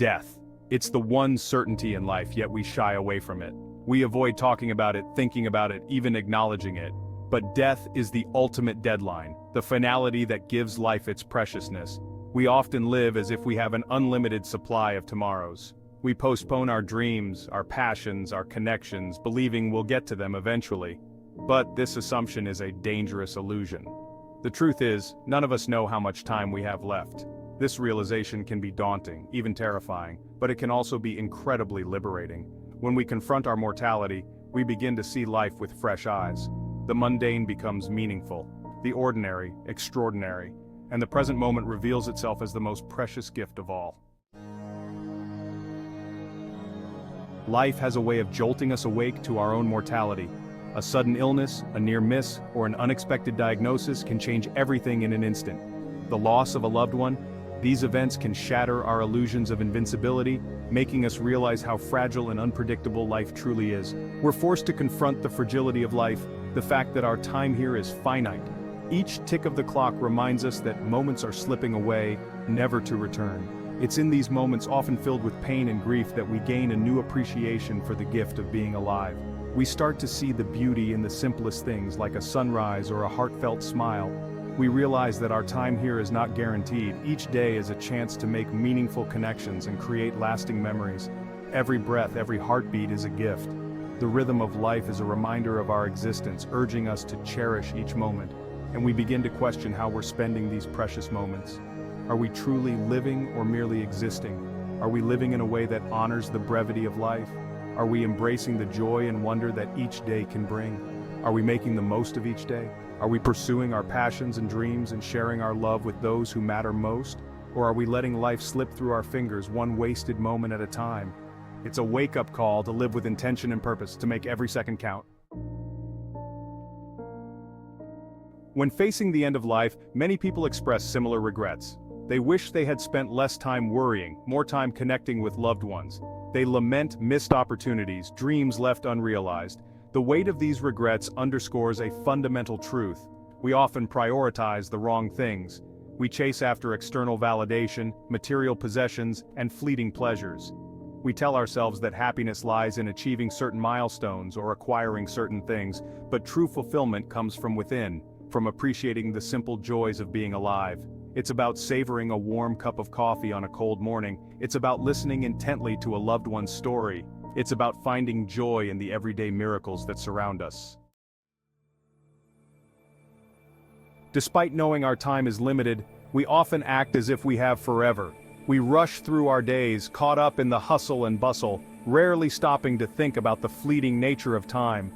Death. It's the one certainty in life, yet we shy away from it. We avoid talking about it, thinking about it, even acknowledging it. But death is the ultimate deadline, the finality that gives life its preciousness. We often live as if we have an unlimited supply of tomorrows. We postpone our dreams, our passions, our connections, believing we'll get to them eventually. But this assumption is a dangerous illusion. The truth is, none of us know how much time we have left. This realization can be daunting, even terrifying, but it can also be incredibly liberating. When we confront our mortality, we begin to see life with fresh eyes. The mundane becomes meaningful, the ordinary, extraordinary, and the present moment reveals itself as the most precious gift of all. Life has a way of jolting us awake to our own mortality. A sudden illness, a near miss, or an unexpected diagnosis can change everything in an instant. The loss of a loved one, these events can shatter our illusions of invincibility, making us realize how fragile and unpredictable life truly is. We're forced to confront the fragility of life, the fact that our time here is finite. Each tick of the clock reminds us that moments are slipping away, never to return. It's in these moments, often filled with pain and grief, that we gain a new appreciation for the gift of being alive. We start to see the beauty in the simplest things, like a sunrise or a heartfelt smile. We realize that our time here is not guaranteed. Each day is a chance to make meaningful connections and create lasting memories. Every breath, every heartbeat is a gift. The rhythm of life is a reminder of our existence, urging us to cherish each moment. And we begin to question how we're spending these precious moments. Are we truly living or merely existing? Are we living in a way that honors the brevity of life? Are we embracing the joy and wonder that each day can bring? Are we making the most of each day? Are we pursuing our passions and dreams and sharing our love with those who matter most? Or are we letting life slip through our fingers, one wasted moment at a time? It's a wake-up call to live with intention and purpose, to make every second count. When facing the end of life, many people express similar regrets. They wish they had spent less time worrying, more time connecting with loved ones. They lament missed opportunities, dreams left unrealized. The weight of these regrets underscores a fundamental truth. We often prioritize the wrong things. We chase after external validation, material possessions, and fleeting pleasures. We tell ourselves that happiness lies in achieving certain milestones or acquiring certain things, but true fulfillment comes from within, from appreciating the simple joys of being alive. It's about savoring a warm cup of coffee on a cold morning. It's about listening intently to a loved one's story. It's about finding joy in the everyday miracles that surround us. Despite knowing our time is limited, we often act as if we have forever. We rush through our days, caught up in the hustle and bustle, rarely stopping to think about the fleeting nature of time.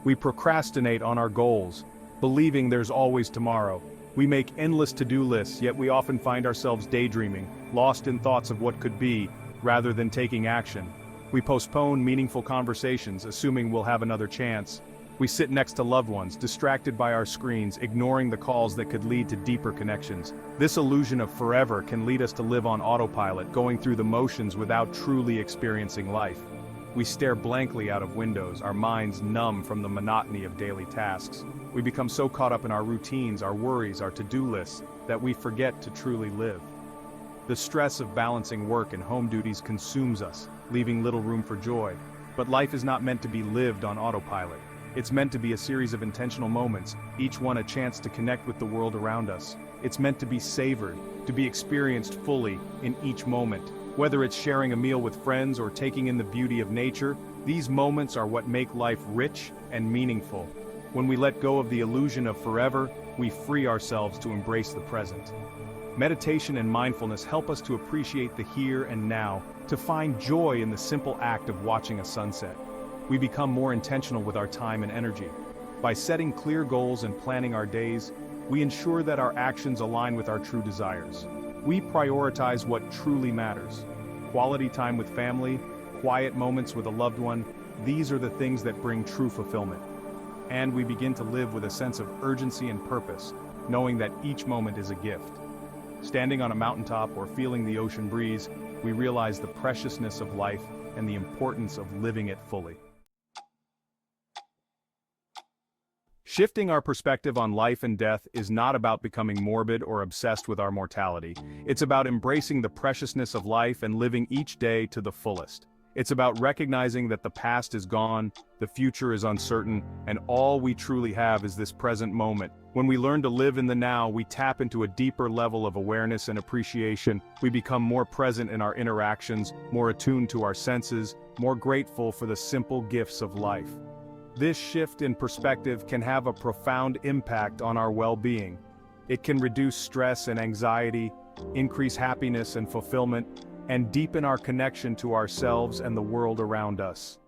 We procrastinate on our goals, believing there's always tomorrow. We make endless to-do lists, yet we often find ourselves daydreaming, lost in thoughts of what could be, rather than taking action. We postpone meaningful conversations, assuming we'll have another chance. We sit next to loved ones, distracted by our screens, ignoring the calls that could lead to deeper connections. This illusion of forever can lead us to live on autopilot, going through the motions without truly experiencing life. We stare blankly out of windows, our minds numb from the monotony of daily tasks. We become so caught up in our routines, our worries, our to-do lists, that we forget to truly live. The stress of balancing work and home duties consumes us, leaving little room for joy. But life is not meant to be lived on autopilot. It's meant to be a series of intentional moments, each one a chance to connect with the world around us. It's meant to be savored, to be experienced fully in each moment. Whether it's sharing a meal with friends or taking in the beauty of nature, these moments are what make life rich and meaningful. When we let go of the illusion of forever, we free ourselves to embrace the present. Meditation and mindfulness help us to appreciate the here and now, to find joy in the simple act of watching a sunset. We become more intentional with our time and energy. By setting clear goals and planning our days, we ensure that our actions align with our true desires. We prioritize what truly matters. Quality time with family, quiet moments with a loved one, these are the things that bring true fulfillment. And we begin to live with a sense of urgency and purpose, knowing that each moment is a gift. Standing on a mountaintop or feeling the ocean breeze, we realize the preciousness of life and the importance of living it fully. Shifting our perspective on life and death is not about becoming morbid or obsessed with our mortality. It's about embracing the preciousness of life and living each day to the fullest. It's about recognizing that the past is gone, the future is uncertain, and all we truly have is this present moment. When we learn to live in the now, we tap into a deeper level of awareness and appreciation. We become more present in our interactions, more attuned to our senses, more grateful for the simple gifts of life. This shift in perspective can have a profound impact on our well-being. It can reduce stress and anxiety, increase happiness and fulfillment, and deepen our connection to ourselves and the world around us.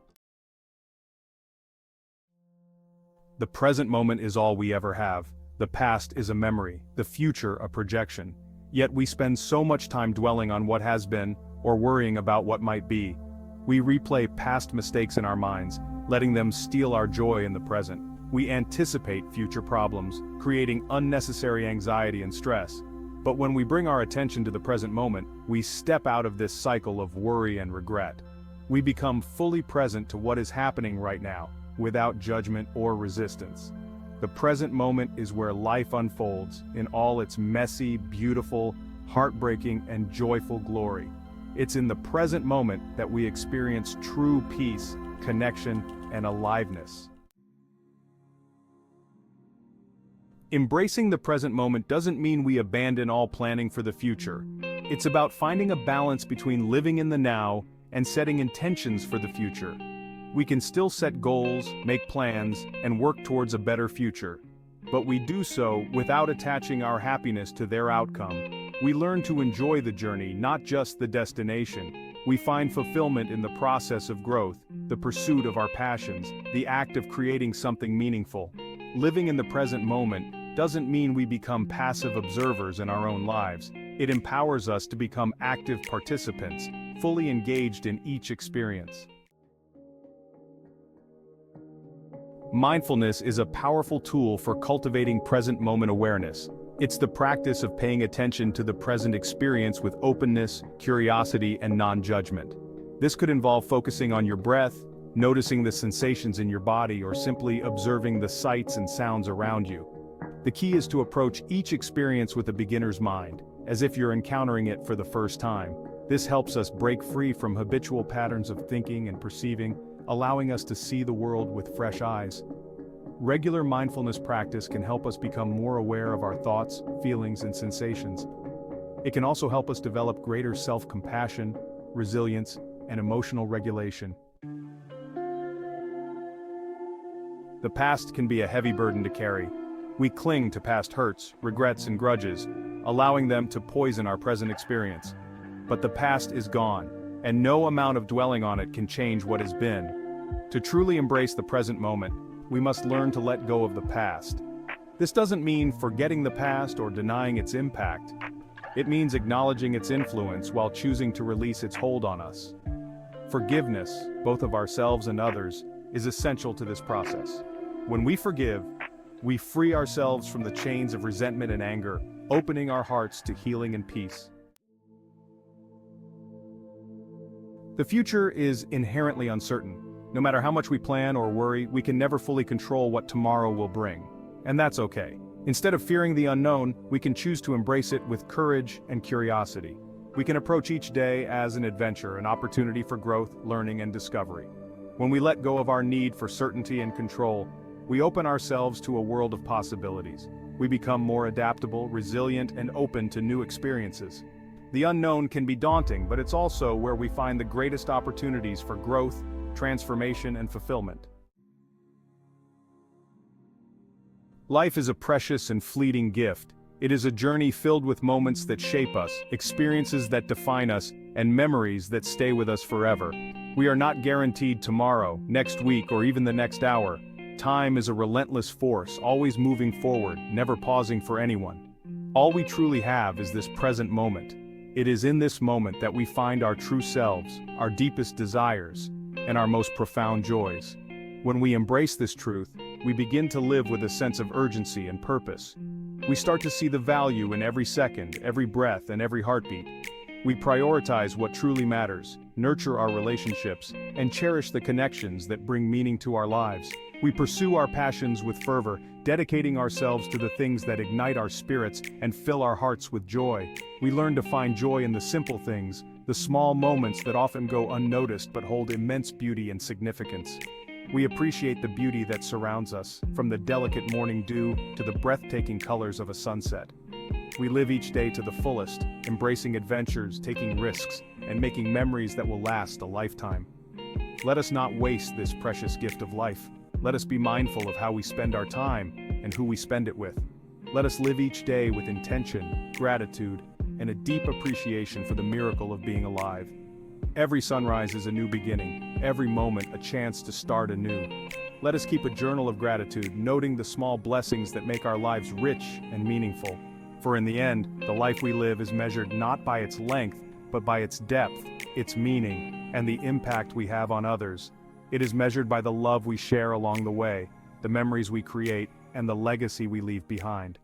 The present moment is all we ever have. The past is a memory, the future a projection. Yet we spend so much time dwelling on what has been, or worrying about what might be. We replay past mistakes in our minds, letting them steal our joy in the present. We anticipate future problems, creating unnecessary anxiety and stress. But when we bring our attention to the present moment, we step out of this cycle of worry and regret. We become fully present to what is happening right now, without judgment or resistance. The present moment is where life unfolds, in all its messy, beautiful, heartbreaking, and joyful glory. It's in the present moment that we experience true peace, connection, and aliveness. Embracing the present moment doesn't mean we abandon all planning for the future. It's about finding a balance between living in the now and setting intentions for the future. We can still set goals, make plans, and work towards a better future. But we do so without attaching our happiness to their outcome. We learn to enjoy the journey, not just the destination. We find fulfillment in the process of growth, the pursuit of our passions, the act of creating something meaningful. Living in the present moment doesn't mean we become passive observers in our own lives. It empowers us to become active participants, fully engaged in each experience. Mindfulness is a powerful tool for cultivating present moment awareness. It's the practice of paying attention to the present experience with openness, curiosity, and non-judgment. This could involve focusing on your breath, noticing the sensations in your body, or simply observing the sights and sounds around you. The key is to approach each experience with a beginner's mind, as if you're encountering it for the first time. This helps us break free from habitual patterns of thinking and perceiving, allowing us to see the world with fresh eyes. Regular mindfulness practice can help us become more aware of our thoughts, feelings, and sensations. It can also help us develop greater self-compassion, resilience, and emotional regulation. The past can be a heavy burden to carry. We cling to past hurts, regrets, and grudges, allowing them to poison our present experience. But the past is gone, and no amount of dwelling on it can change what has been. To truly embrace the present moment, we must learn to let go of the past. This doesn't mean forgetting the past or denying its impact. It means acknowledging its influence while choosing to release its hold on us. Forgiveness, both of ourselves and others, is essential to this process. When we forgive, we free ourselves from the chains of resentment and anger, opening our hearts to healing and peace. The future is inherently uncertain. No matter how much we plan or worry, we can never fully control what tomorrow will bring. And that's okay. Instead of fearing the unknown, we can choose to embrace it with courage and curiosity. We can approach each day as an adventure, an opportunity for growth, learning, and discovery. When we let go of our need for certainty and control, we open ourselves to a world of possibilities. We become more adaptable, resilient, and open to new experiences. The unknown can be daunting, but it's also where we find the greatest opportunities for growth, transformation, and fulfillment. Life is a precious and fleeting gift. It is a journey filled with moments that shape us, experiences that define us, and memories that stay with us forever. We are not guaranteed tomorrow, next week, or even the next hour. Time is a relentless force, always moving forward, never pausing for anyone. All we truly have is this present moment. It is in this moment that we find our true selves, our deepest desires, and our most profound joys. When we embrace this truth, we begin to live with a sense of urgency and purpose. We start to see the value in every second, every breath, and every heartbeat. We prioritize what truly matters, nurture our relationships, and cherish the connections that bring meaning to our lives. We pursue our passions with fervor, dedicating ourselves to the things that ignite our spirits and fill our hearts with joy. We learn to find joy in the simple things, the small moments that often go unnoticed but hold immense beauty and significance. We appreciate the beauty that surrounds us, from the delicate morning dew to the breathtaking colors of a sunset. We live each day to the fullest, embracing adventures, taking risks, and making memories that will last a lifetime. Let us not waste this precious gift of life. Let us be mindful of how we spend our time and who we spend it with. Let us live each day with intention, gratitude, and a deep appreciation for the miracle of being alive. Every sunrise is a new beginning, every moment a chance to start anew. Let us keep a journal of gratitude, noting the small blessings that make our lives rich and meaningful. For in the end, the life we live is measured not by its length, but by its depth, its meaning, and the impact we have on others. It is measured by the love we share along the way, the memories we create, and the legacy we leave behind.